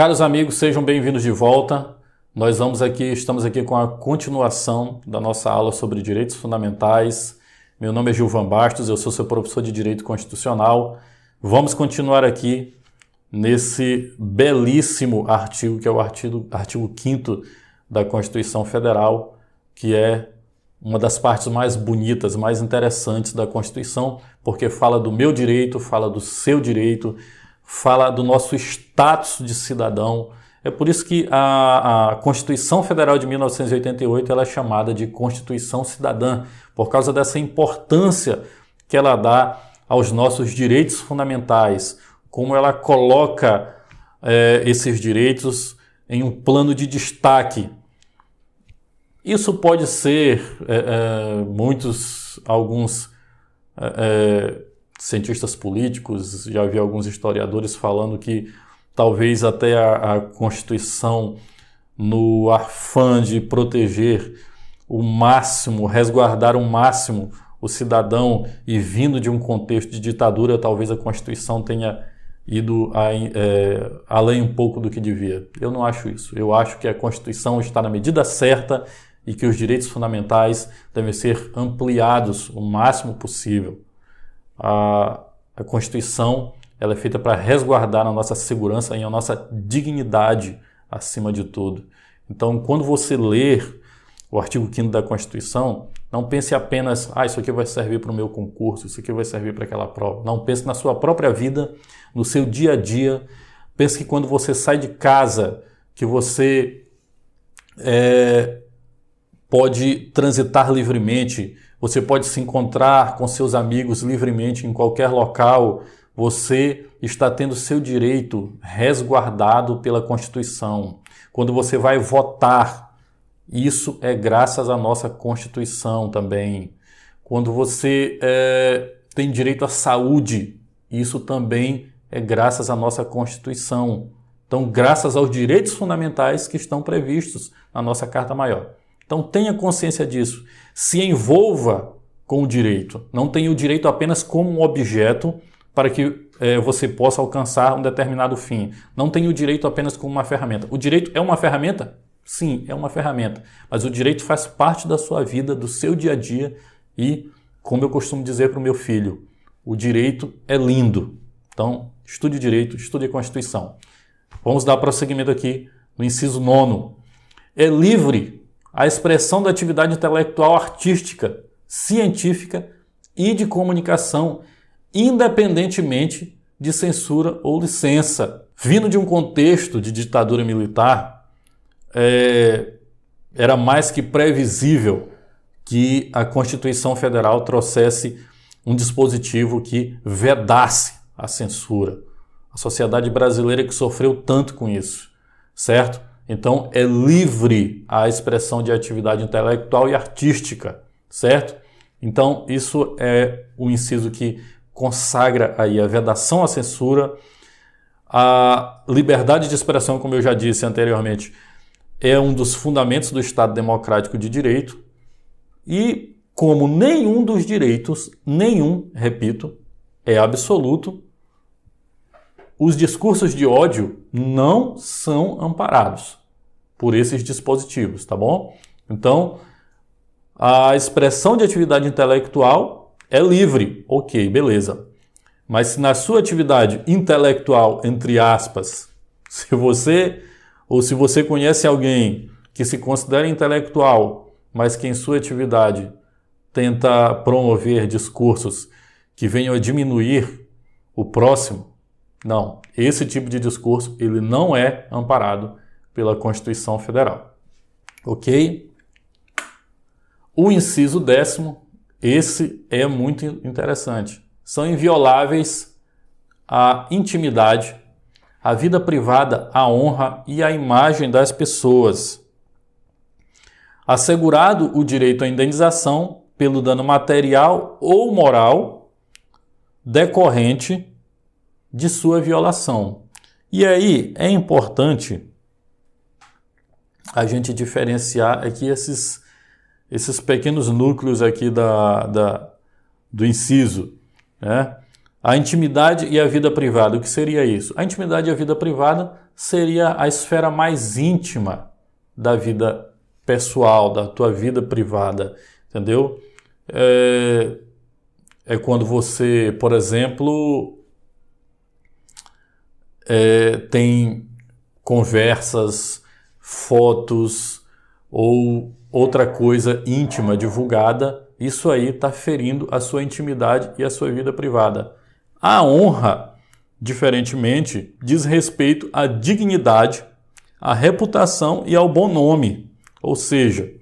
Caros amigos, sejam bem-vindos de volta. Estamos aqui com a continuação da nossa aula sobre direitos fundamentais. Meu nome é Gilvan Bastos, eu sou seu professor de Direito Constitucional. Vamos continuar aqui nesse belíssimo artigo, que é o artigo 5º da Constituição Federal, que é uma das partes mais bonitas, mais interessantes da Constituição, porque fala do meu direito, fala do seu direito, fala do nosso status de cidadão. É por isso que a Constituição Federal de 1988 ela é chamada de Constituição Cidadã, por causa dessa importância que ela dá aos nossos direitos fundamentais, como ela coloca esses direitos em um plano de destaque. Isso pode ser, alguns cientistas políticos, já vi alguns historiadores falando que talvez até a Constituição, no afã de proteger o máximo, resguardar o máximo o cidadão e vindo de um contexto de ditadura, talvez a Constituição tenha ido além um pouco do que devia. Eu não acho isso. Eu acho que a Constituição está na medida certa e que os direitos fundamentais devem ser ampliados o máximo possível. A Constituição ela é feita para resguardar a nossa segurança e a nossa dignidade acima de tudo. Então, quando você ler o artigo 5º da Constituição, não pense apenas, isso aqui vai servir para o meu concurso, isso aqui vai servir para aquela prova. Não, pense na sua própria vida, no seu dia a dia. Pense que quando você sai de casa, que você pode transitar livremente, você pode se encontrar com seus amigos livremente em qualquer local, você está tendo seu direito resguardado pela Constituição. Quando você vai votar, isso é graças à nossa Constituição também. Quando você tem direito à saúde, isso também é graças à nossa Constituição. Então, graças aos direitos fundamentais que estão previstos na nossa Carta Maior. Então, tenha consciência disso. Se envolva com o direito. Não tenha o direito apenas como um objeto para que você possa alcançar um determinado fim. Não tenha o direito apenas como uma ferramenta. O direito é uma ferramenta? Sim, é uma ferramenta. Mas o direito faz parte da sua vida, do seu dia a dia e, como eu costumo dizer para o meu filho, o direito é lindo. Então, estude direito, estude a Constituição. Vamos dar prosseguimento aqui no inciso 9º. É livre a expressão da atividade intelectual artística, científica e de comunicação, independentemente de censura ou licença. Vindo de um contexto de ditadura militar, era mais que previsível que a Constituição Federal trouxesse um dispositivo que vedasse a censura. A sociedade brasileira que sofreu tanto com isso, certo? Então, é livre a expressão de atividade intelectual e artística, certo? Então, isso é o inciso que consagra aí a vedação à censura. A liberdade de expressão, como eu já disse anteriormente, é um dos fundamentos do Estado Democrático de Direito. E como nenhum dos direitos, repito, é absoluto, os discursos de ódio não são amparados por esses dispositivos, tá bom? Então, a expressão de atividade intelectual é livre, ok, beleza. Mas se na sua atividade intelectual, entre aspas, se você conhece alguém que se considera intelectual, mas que em sua atividade tenta promover discursos que venham a diminuir o próximo, não, esse tipo de discurso ele não é amparado pela Constituição Federal. Ok? O inciso 10º, esse é muito interessante. São invioláveis a intimidade, a vida privada, a honra e a imagem das pessoas. Assegurado o direito à indenização pelo dano material ou moral decorrente de sua violação. E aí é importante a gente diferenciar aqui esses pequenos núcleos aqui do inciso, né? A intimidade e a vida privada. O que seria isso? A intimidade e a vida privada seria a esfera mais íntima da vida pessoal, da tua vida privada, entendeu? É quando você, por exemplo, tem conversas, fotos ou outra coisa íntima divulgada, isso aí está ferindo a sua intimidade e a sua vida privada. A honra, diferentemente, diz respeito à dignidade, à reputação e ao bom nome. Ou seja,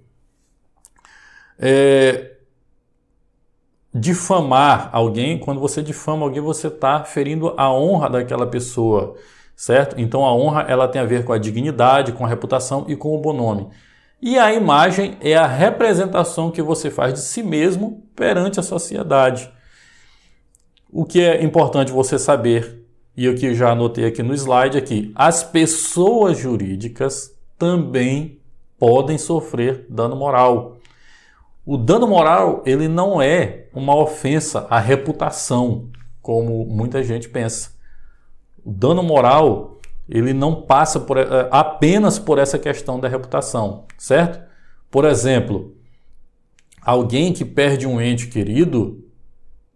difamar alguém, quando você difama alguém, você está ferindo a honra daquela pessoa, certo? Então a honra ela tem a ver com a dignidade, com a reputação e com o bom nome. E a imagem é a representação que você faz de si mesmo perante a sociedade. O que é importante você saber, e eu que já anotei aqui no slide, é que as pessoas jurídicas também podem sofrer dano moral. O dano moral, ele não é uma ofensa à reputação, como muita gente pensa. O dano moral, ele não passa apenas por essa questão da reputação, certo? Por exemplo, alguém que perde um ente querido,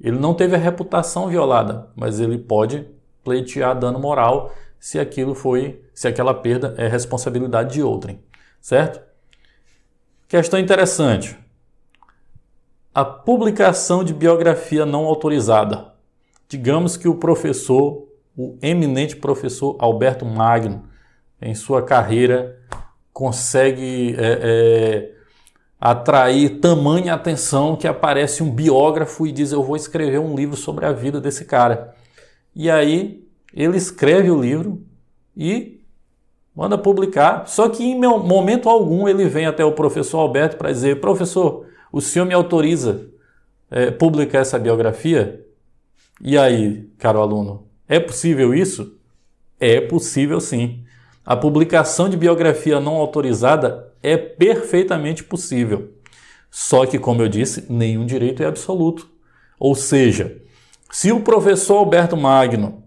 ele não teve a reputação violada, mas ele pode pleitear dano moral se aquela perda é responsabilidade de outrem, certo? Questão interessante. A publicação de biografia não autorizada. Digamos que o eminente professor Alberto Magno, em sua carreira, consegue atrair tamanha atenção que aparece um biógrafo e diz: eu vou escrever um livro sobre a vida desse cara. E aí ele escreve o livro e manda publicar. Só que em momento algum ele vem até o professor Alberto para dizer: professor, o senhor me autoriza publicar essa biografia? E aí, caro aluno, é possível isso? É possível sim. A publicação de biografia não autorizada é perfeitamente possível. Só que, como eu disse, nenhum direito é absoluto. Ou seja, se o professor Alberto Magno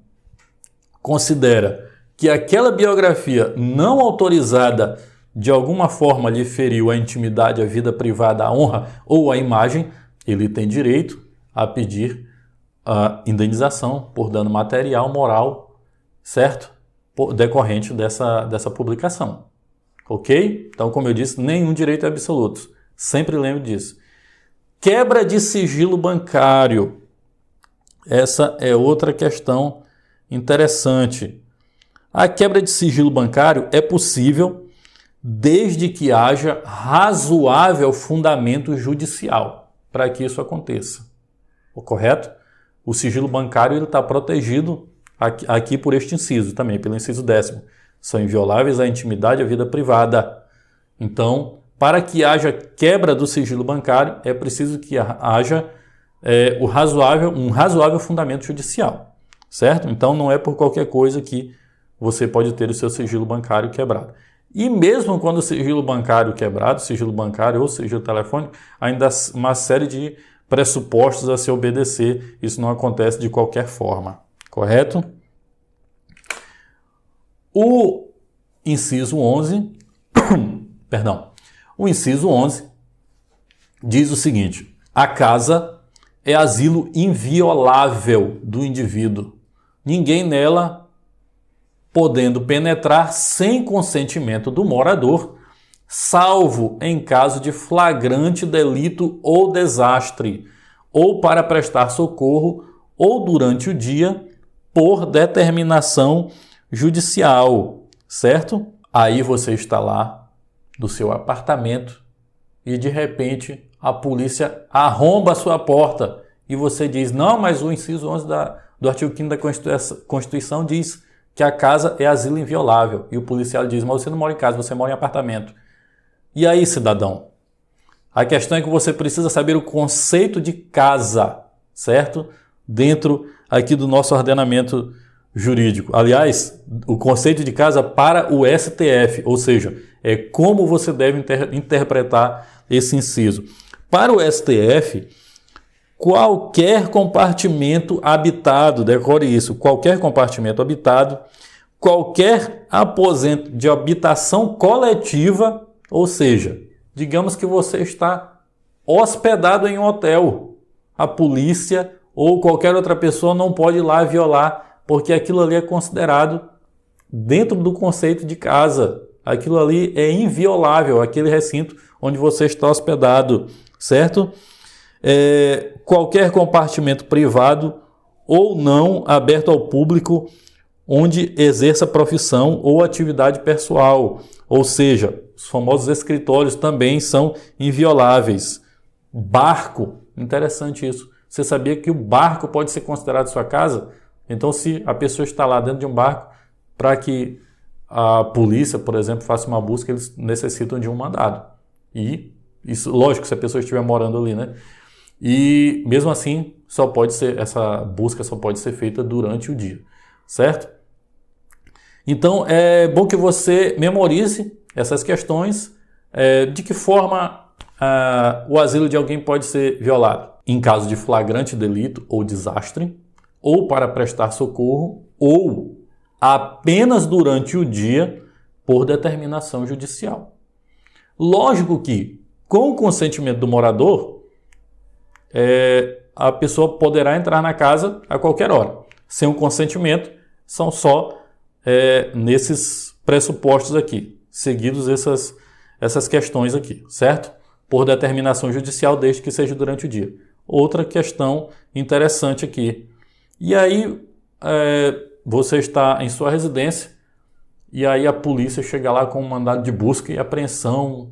considera que aquela biografia não autorizada de alguma forma lhe feriu a intimidade, a vida privada, a honra ou a imagem, ele tem direito a pedir a indenização por dano material, moral, certo? Decorrente dessa publicação. Ok? Então, como eu disse, nenhum direito é absoluto. Sempre lembre disso. Quebra de sigilo bancário. Essa é outra questão interessante. A quebra de sigilo bancário é possível desde que haja razoável fundamento judicial para que isso aconteça. Correto? O sigilo bancário está protegido aqui por este inciso também, pelo inciso 10º. São invioláveis a intimidade e a vida privada. Então, para que haja quebra do sigilo bancário, é preciso que haja um razoável fundamento judicial, certo? Então, não é por qualquer coisa que você pode ter o seu sigilo bancário quebrado. E mesmo quando o sigilo bancário quebrado, sigilo bancário ou sigilo telefônico, ainda há uma série de pressupostos a se obedecer. Isso não acontece de qualquer forma, correto? O inciso 11, o inciso 11 diz o seguinte: a casa é asilo inviolável do indivíduo. Ninguém nela podendo penetrar sem consentimento do morador, salvo em caso de flagrante delito ou desastre, ou para prestar socorro, ou durante o dia, por determinação judicial, certo? Aí você está lá no seu apartamento e de repente a polícia arromba a sua porta e você diz: não, mas o inciso 11 do artigo 5º da Constituição diz que a casa é asilo inviolável. E o policial diz: mas você não mora em casa, você mora em apartamento. E aí, cidadão? A questão é que você precisa saber o conceito de casa, certo? Dentro aqui do nosso ordenamento jurídico. Aliás, o conceito de casa para o STF, ou seja, é como você deve interpretar esse inciso. Para o STF, qualquer compartimento habitado, decore isso, qualquer compartimento habitado, qualquer aposento de habitação coletiva, ou seja, digamos que você está hospedado em um hotel, a polícia ou qualquer outra pessoa não pode ir lá violar, porque aquilo ali é considerado dentro do conceito de casa. Aquilo ali é inviolável, aquele recinto onde você está hospedado, certo? Qualquer compartimento privado ou não aberto ao público onde exerça profissão ou atividade pessoal, ou seja, os famosos escritórios também são invioláveis. Barco, interessante isso. Você sabia que o barco pode ser considerado sua casa? Então, se a pessoa está lá dentro de um barco, para que a polícia, por exemplo, faça uma busca, eles necessitam de um mandado. E isso, lógico, se a pessoa estiver morando ali, né? E mesmo assim, essa busca só pode ser feita durante o dia, certo? Então, é bom que você memorize essas questões. De que forma o asilo de alguém pode ser violado? Em caso de flagrante delito ou desastre, ou para prestar socorro, ou apenas durante o dia por determinação judicial. Lógico que, com o consentimento do morador, a pessoa poderá entrar na casa a qualquer hora. Sem o consentimento, são só nesses pressupostos aqui, seguidos essas questões aqui, certo? Por determinação judicial, desde que seja durante o dia. Outra questão interessante aqui. E aí, você está em sua residência e aí a polícia chega lá com um mandado de busca e apreensão.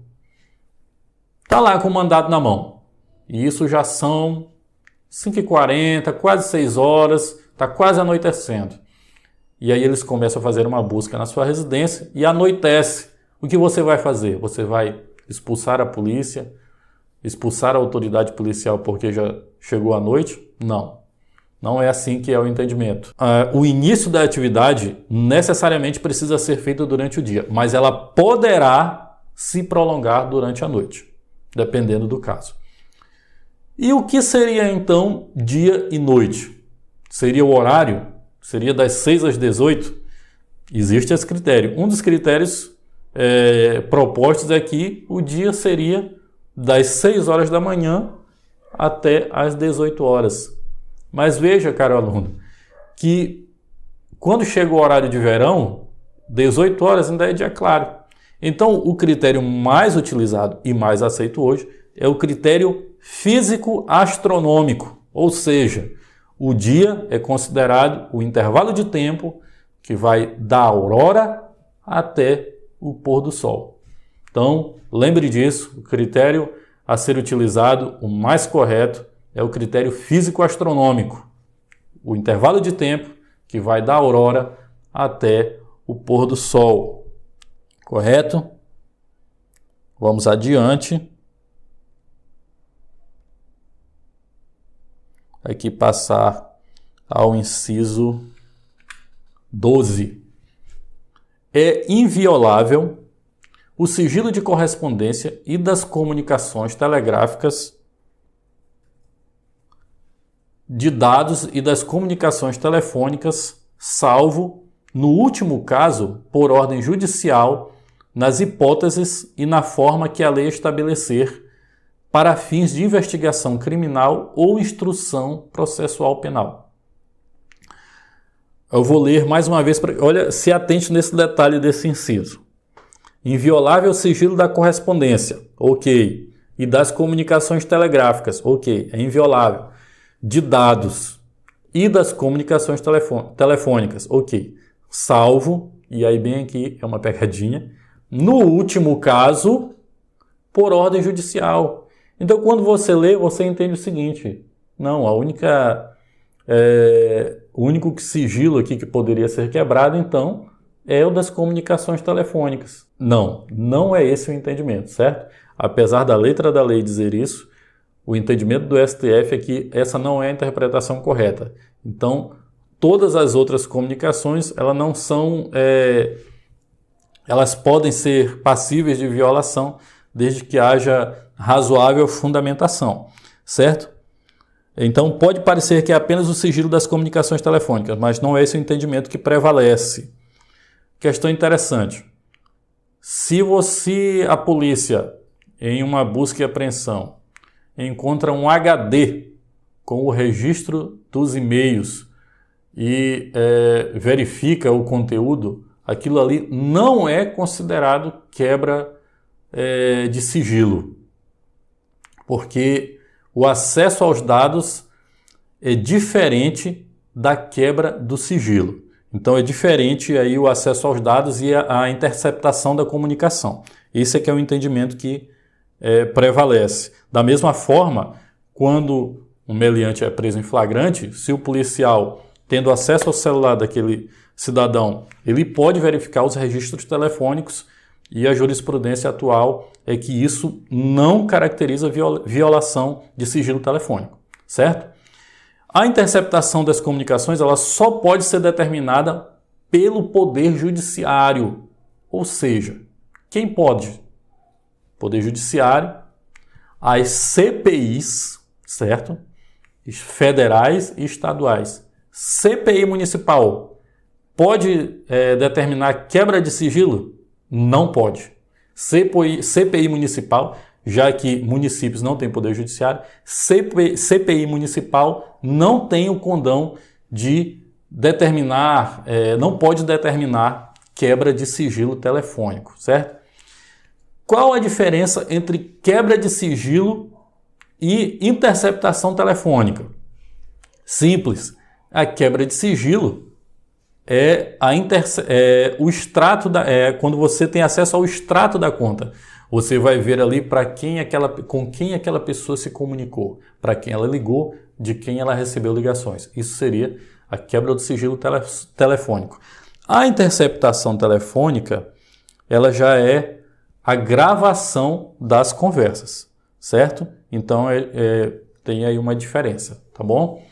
Está lá com o mandado na mão. E isso já são 5h40, quase 6 horas, está quase anoitecendo. E aí eles começam a fazer uma busca na sua residência e anoitece. O que você vai fazer? Você vai expulsar a polícia, expulsar a autoridade policial porque já chegou a noite? Não. Não é assim que é o entendimento. O início da atividade necessariamente precisa ser feito durante o dia, mas ela poderá se prolongar durante a noite, dependendo do caso. E o que seria então dia e noite? Seria o horário? Seria das 6 às 18? Existe esse critério. Um dos critérios propostos é que o dia seria das 6 horas da manhã até às 18 horas. Mas veja, caro aluno, que quando chega o horário de verão, 18 horas ainda é dia claro. Então, o critério mais utilizado e mais aceito hoje é o critério físico-astronômico, ou seja, o dia é considerado o intervalo de tempo que vai da aurora até o pôr do sol. Então, lembre disso, o critério a ser utilizado, o mais correto, é o critério físico-astronômico, o intervalo de tempo que vai da aurora até o pôr do sol. Correto? Vamos adiante. Aqui passar ao inciso 12. É inviolável o sigilo de correspondência e das comunicações telegráficas, de dados e das comunicações telefônicas, salvo, no último caso, por ordem judicial, nas hipóteses e na forma que a lei estabelecer para fins de investigação criminal ou instrução processual penal. Eu vou ler mais uma vez, olha, se atente nesse detalhe desse inciso. Inviolável sigilo da correspondência, ok. E das comunicações telegráficas, ok, é inviolável. De dados e das comunicações telefônicas, ok. Salvo, e aí bem aqui é uma pegadinha, no último caso, por ordem judicial. Então, quando você lê, você entende o seguinte, não, o único sigilo aqui que poderia ser quebrado, então, é o das comunicações telefônicas. Não, não é esse o entendimento, certo? Apesar da letra da lei dizer isso, o entendimento do STF é que essa não é a interpretação correta. Então, todas as outras comunicações, elas podem ser passíveis de violação desde que haja razoável fundamentação, certo? Então, pode parecer que é apenas o sigilo das comunicações telefônicas, mas não é esse o entendimento que prevalece. Questão interessante. Se a polícia, em uma busca e apreensão, encontra um HD com o registro dos e-mails e verifica o conteúdo, aquilo ali não é considerado quebra de sigilo, porque o acesso aos dados é diferente da quebra do sigilo. Então é diferente aí o acesso aos dados e a interceptação da comunicação. Esse é que é o entendimento que prevalece. Da mesma forma, quando um meliante é preso em flagrante, se o policial, tendo acesso ao celular daquele cidadão, ele pode verificar os registros telefônicos, e a jurisprudência atual é que isso não caracteriza violação de sigilo telefônico, certo? A interceptação das comunicações ela só pode ser determinada pelo Poder Judiciário. Ou seja, quem pode? Poder Judiciário, as CPIs, certo? Federais e estaduais. CPI municipal pode determinar quebra de sigilo? Não pode. CPI municipal, já que municípios não têm poder judiciário, CPI municipal não tem o condão de determinar, não pode determinar quebra de sigilo telefônico, certo? Qual a diferença entre quebra de sigilo e interceptação telefônica? Simples. A quebra de sigilo o extrato quando você tem acesso ao extrato da conta. Você vai ver ali com quem aquela pessoa se comunicou, para quem ela ligou, de quem ela recebeu ligações. Isso seria a quebra do sigilo telefônico. A interceptação telefônica, ela já é a gravação das conversas, certo? Então tem aí uma diferença, tá bom?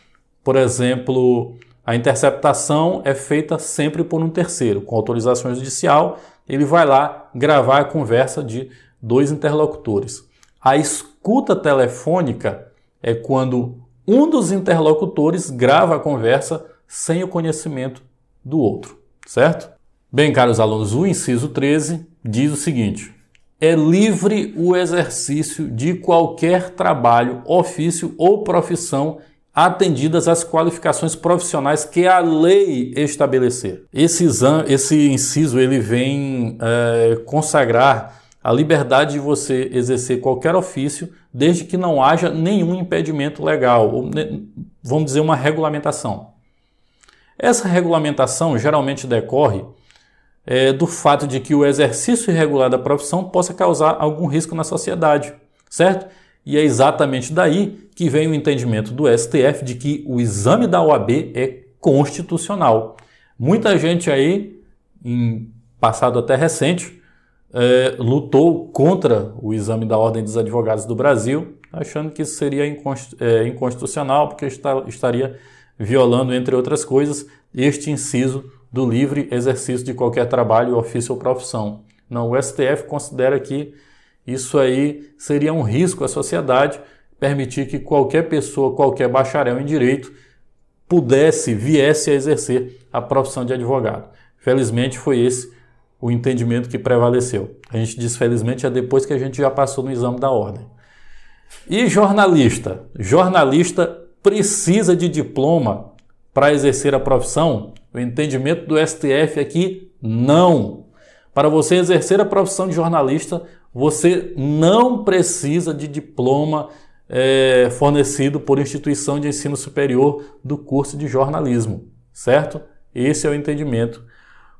Por exemplo, a interceptação é feita sempre por um terceiro, com autorização judicial, ele vai lá gravar a conversa de dois interlocutores. A escuta telefônica é quando um dos interlocutores grava a conversa sem o conhecimento do outro, certo? Bem, caros alunos, o inciso 13 diz o seguinte: é livre o exercício de qualquer trabalho, ofício ou profissão atendidas as qualificações profissionais que a lei estabelecer. Esse inciso ele vem consagrar a liberdade de você exercer qualquer ofício, desde que não haja nenhum impedimento legal, ou, vamos dizer, uma regulamentação. Essa regulamentação geralmente decorre do fato de que o exercício irregular da profissão possa causar algum risco na sociedade, certo? E é exatamente daí que vem o entendimento do STF de que o exame da OAB é constitucional. Muita gente aí, em passado até recente, lutou contra o exame da Ordem dos Advogados do Brasil, achando que isso seria inconstitucional, porque estaria violando, entre outras coisas, este inciso do livre exercício de qualquer trabalho, ofício ou profissão. Não, o STF considera que isso aí seria um risco à sociedade, permitir que qualquer pessoa, qualquer bacharel em direito, viesse a exercer a profissão de advogado. Felizmente foi esse o entendimento que prevaleceu. A gente diz felizmente depois que a gente já passou no exame da ordem. E jornalista? Jornalista precisa de diploma para exercer a profissão? O entendimento do STF é que não. Para você exercer a profissão de jornalista, você não precisa de diploma fornecido por instituição de ensino superior do curso de jornalismo, certo? Esse é o entendimento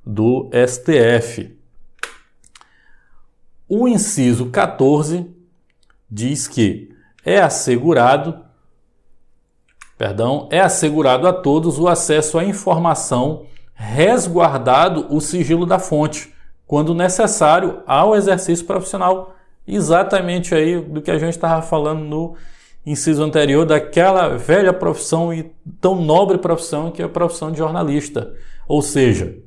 do STF. O inciso 14 diz que é assegurado a todos o acesso à informação, resguardado o sigilo da fonte, quando necessário ao exercício profissional. Exatamente aí do que a gente estava falando no inciso anterior, daquela velha profissão e tão nobre profissão que é a profissão de jornalista. Ou seja,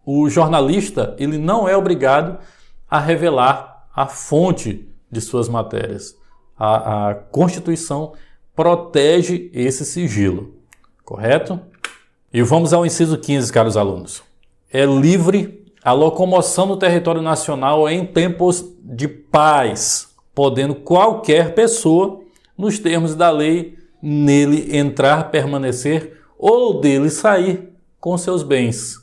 o jornalista ele não é obrigado a revelar a fonte de suas matérias. A Constituição protege esse sigilo, correto? E vamos ao inciso 15, caros alunos. É livre a locomoção no território nacional em tempos de paz, podendo qualquer pessoa, nos termos da lei, nele entrar, permanecer ou dele sair com seus bens.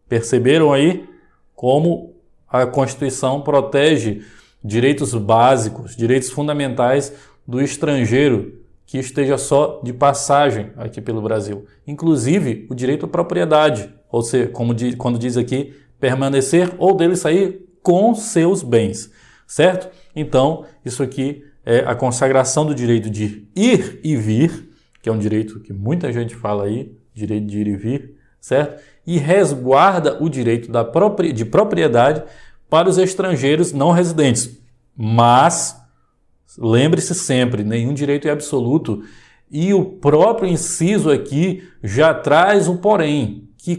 Perceberam aí como a Constituição protege direitos básicos, direitos fundamentais do estrangeiro que esteja só de passagem aqui pelo Brasil. Inclusive o direito à propriedade, ou seja, quando diz aqui, permanecer ou dele sair com seus bens, certo? Então, isso aqui é a consagração do direito de ir e vir, que é um direito que muita gente fala aí, direito de ir e vir, certo? E resguarda o direito de propriedade para os estrangeiros não residentes. Mas, lembre-se sempre, nenhum direito é absoluto. E o próprio inciso aqui já traz um porém, que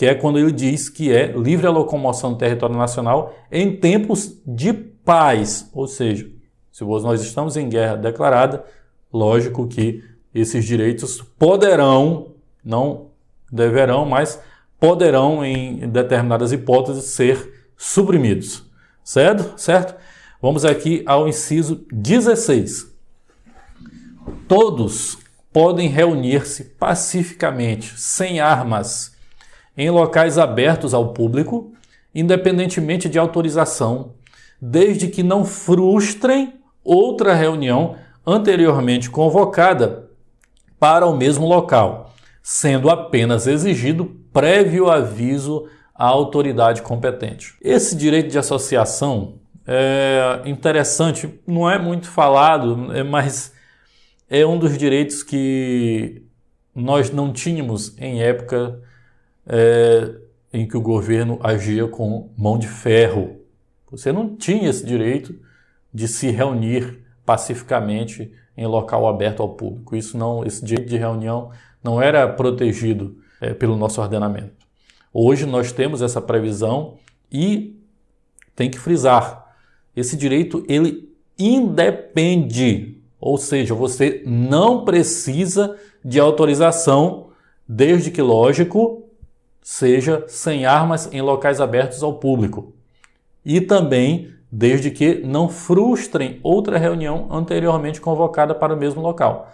é quando ele diz que é livre a locomoção no território nacional em tempos de paz. Ou seja, se nós estamos em guerra declarada, lógico que esses direitos poderão, não deverão, mas poderão, em determinadas hipóteses, ser suprimidos. Certo? Vamos aqui ao inciso 16. Todos podem reunir-se pacificamente, sem armas, em locais abertos ao público, independentemente de autorização, desde que não frustrem outra reunião anteriormente convocada para o mesmo local, sendo apenas exigido prévio aviso à autoridade competente. Esse direito de associação é interessante, não é muito falado, mas é um dos direitos que nós não tínhamos em época em que o governo agia com mão de ferro. Você não tinha esse direito de se reunir pacificamente em local aberto ao público. Esse direito de reunião não era protegido pelo nosso ordenamento. Hoje nós temos essa previsão e tem que frisar, esse direito ele independe, ou seja, você não precisa de autorização, desde que, lógico, seja sem armas em locais abertos ao público. E também desde que não frustrem outra reunião anteriormente convocada para o mesmo local.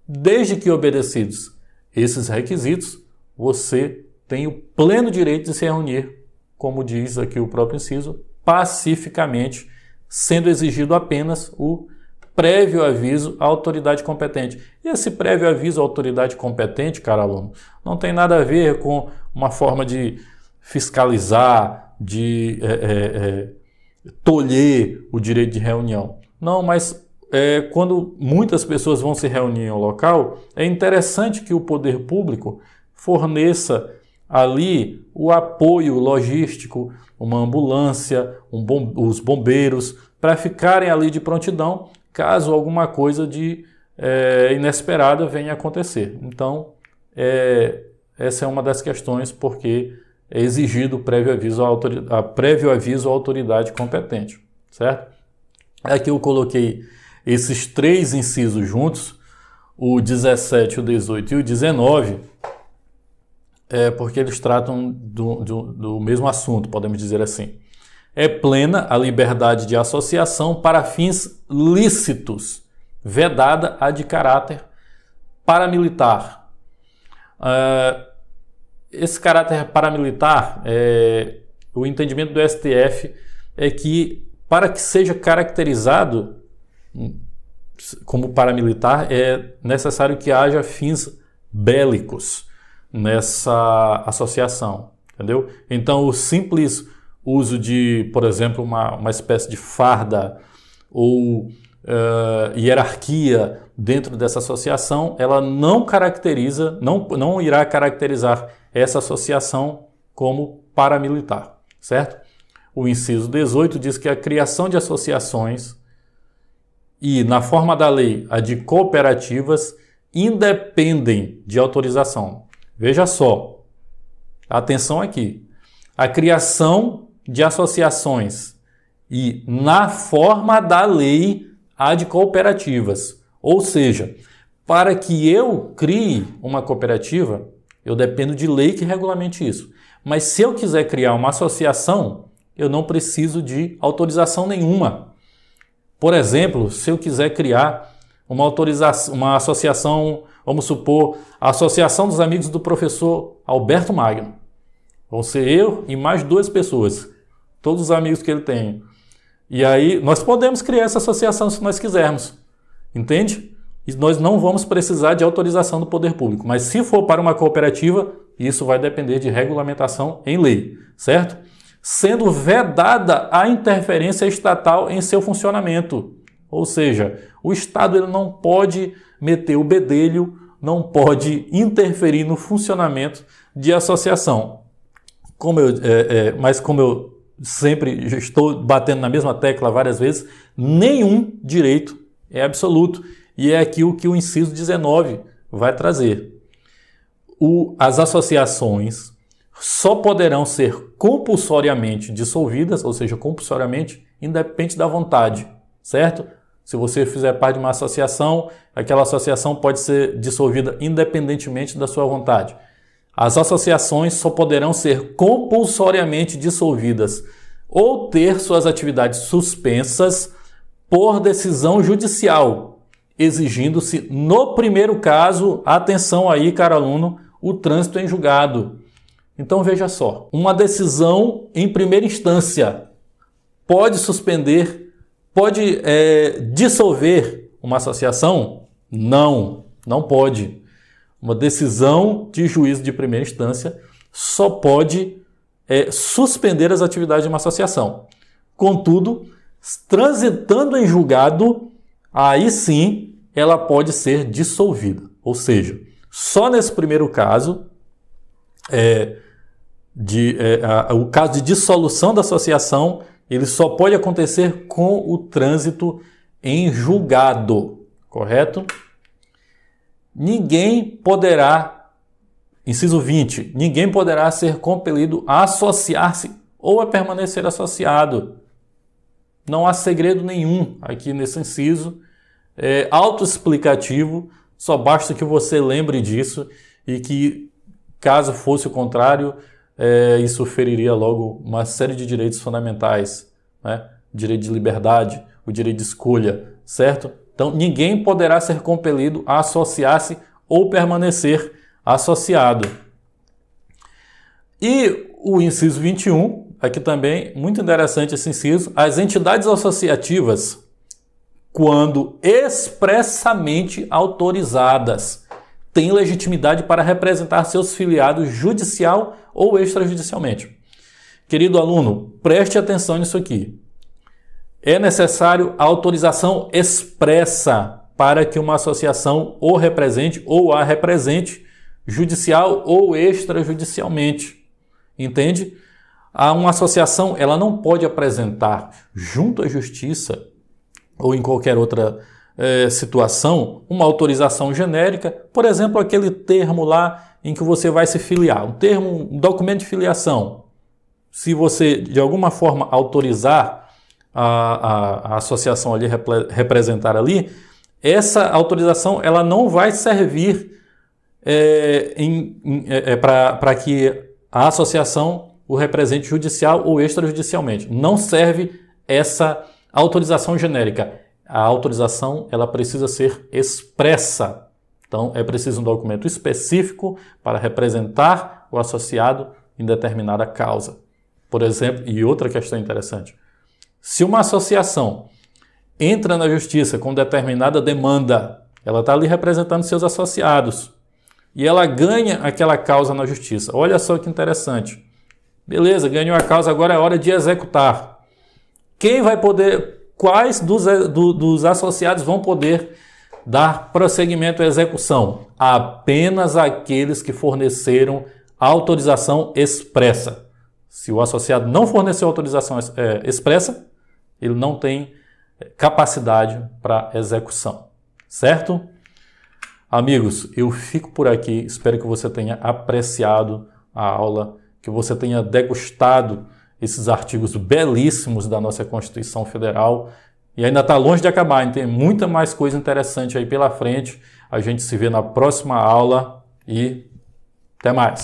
Desde que obedecidos esses requisitos, você tem o pleno direito de se reunir, como diz aqui o próprio inciso, pacificamente, sendo exigido apenas o prévio aviso à autoridade competente. E esse prévio aviso à autoridade competente, caro aluno, não tem nada a ver com uma forma de fiscalizar, de tolher o direito de reunião. Não, mas quando muitas pessoas vão se reunir em um local, é interessante que o poder público forneça ali o apoio logístico, uma ambulância, os bombeiros, para ficarem ali de prontidão, caso alguma coisa de inesperada venha a acontecer. Então, essa é uma das questões porque é exigido prévio aviso à autoridade competente, certo? Aqui eu coloquei esses três incisos juntos, o 17, o 18 e o 19, porque eles tratam do mesmo assunto, podemos dizer assim. É plena a liberdade de associação para fins lícitos, vedada a de caráter paramilitar. Esse caráter paramilitar, o entendimento do STF é que, para que seja caracterizado como paramilitar, é necessário que haja fins bélicos nessa associação, entendeu? Então, o simples uso de, por exemplo, uma espécie de farda ou hierarquia dentro dessa associação, ela não caracteriza, não irá caracterizar essa associação como paramilitar, certo? O inciso 18 diz que a criação de associações e, na forma da lei, a de cooperativas independem de autorização. Veja só, atenção aqui, a criação de associações e, na forma da lei, a de cooperativas. Ou seja, para que eu crie uma cooperativa, Eu dependo de lei que regulamente isso. Mas se eu quiser criar uma associação, eu não preciso de autorização nenhuma. Por exemplo, se eu quiser criar uma associação, vamos supor, a Associação dos Amigos do Professor Alberto Magno. Vão ser eu e mais 2 pessoas, todos os amigos que ele tem. E aí nós podemos criar essa associação se nós quisermos, entende? E nós não vamos precisar de autorização do poder público. Mas se for para uma cooperativa, isso vai depender de regulamentação em lei, certo? Sendo vedada a interferência estatal em seu funcionamento. Ou seja, o Estado ele não pode meter o bedelho, não pode interferir no funcionamento de associação. Mas como eu sempre estou batendo na mesma tecla várias vezes, nenhum direito é absoluto. E é aqui o que o inciso 19 vai trazer. As associações só poderão ser compulsoriamente dissolvidas, ou seja, compulsoriamente, independente da vontade, certo? Se você fizer parte de uma associação, aquela associação pode ser dissolvida independentemente da sua vontade. As associações só poderão ser compulsoriamente dissolvidas ou ter suas atividades suspensas por decisão judicial, exigindo-se, no primeiro caso, atenção aí, caro aluno, o trânsito em julgado. Então veja só, uma decisão em primeira instância pode suspender, pode dissolver uma associação? Não, não pode. Uma decisão de juízo de primeira instância só pode suspender as atividades de uma associação. Contudo, transitando em julgado, aí sim ela pode ser dissolvida. Ou seja, só nesse primeiro caso, o caso de dissolução da associação, ele só pode acontecer com o trânsito em julgado, correto? Ninguém poderá, inciso 20, ninguém poderá ser compelido a associar-se ou a permanecer associado. Não há segredo nenhum aqui nesse inciso, é autoexplicativo, só basta que você lembre disso e que, caso fosse o contrário, isso feriria logo uma série de direitos fundamentais, né? Direito de liberdade, o direito de escolha, certo? Então, ninguém poderá ser compelido a associar-se ou permanecer associado. E o inciso 21, aqui também, muito interessante esse inciso, as entidades associativas, quando expressamente autorizadas, têm legitimidade para representar seus filiados judicial ou extrajudicialmente. Querido aluno, preste atenção nisso aqui. É necessário a autorização expressa para que uma associação o represente ou a represente judicial ou extrajudicialmente. Entende? Uma associação ela não pode apresentar junto à justiça ou em qualquer outra situação uma autorização genérica, por exemplo, aquele termo lá em que você vai se filiar, um documento de filiação. Se você de alguma forma autorizar a associação ali representar ali, essa autorização ela não vai servir para que a associação o represente judicial ou extrajudicialmente. Não serve essa autorização genérica. A autorização ela precisa ser expressa. Então, é preciso um documento específico para representar o associado em determinada causa. Por exemplo, e outra questão interessante, se uma associação entra na justiça com determinada demanda, ela está ali representando seus associados e ela ganha aquela causa na justiça. Olha só que interessante. Beleza, ganhou a causa, agora é hora de executar. Quem vai poder... Quais dos associados vão poder dar prosseguimento à execução? Apenas aqueles que forneceram autorização expressa. Se o associado não forneceu autorização expressa, ele não tem capacidade para execução. Certo? Amigos, eu fico por aqui. Espero que você tenha apreciado a aula, que você tenha degustado esses artigos belíssimos da nossa Constituição Federal. E ainda está longe de acabar, tem muita mais coisa interessante aí pela frente. A gente se vê na próxima aula e Até mais!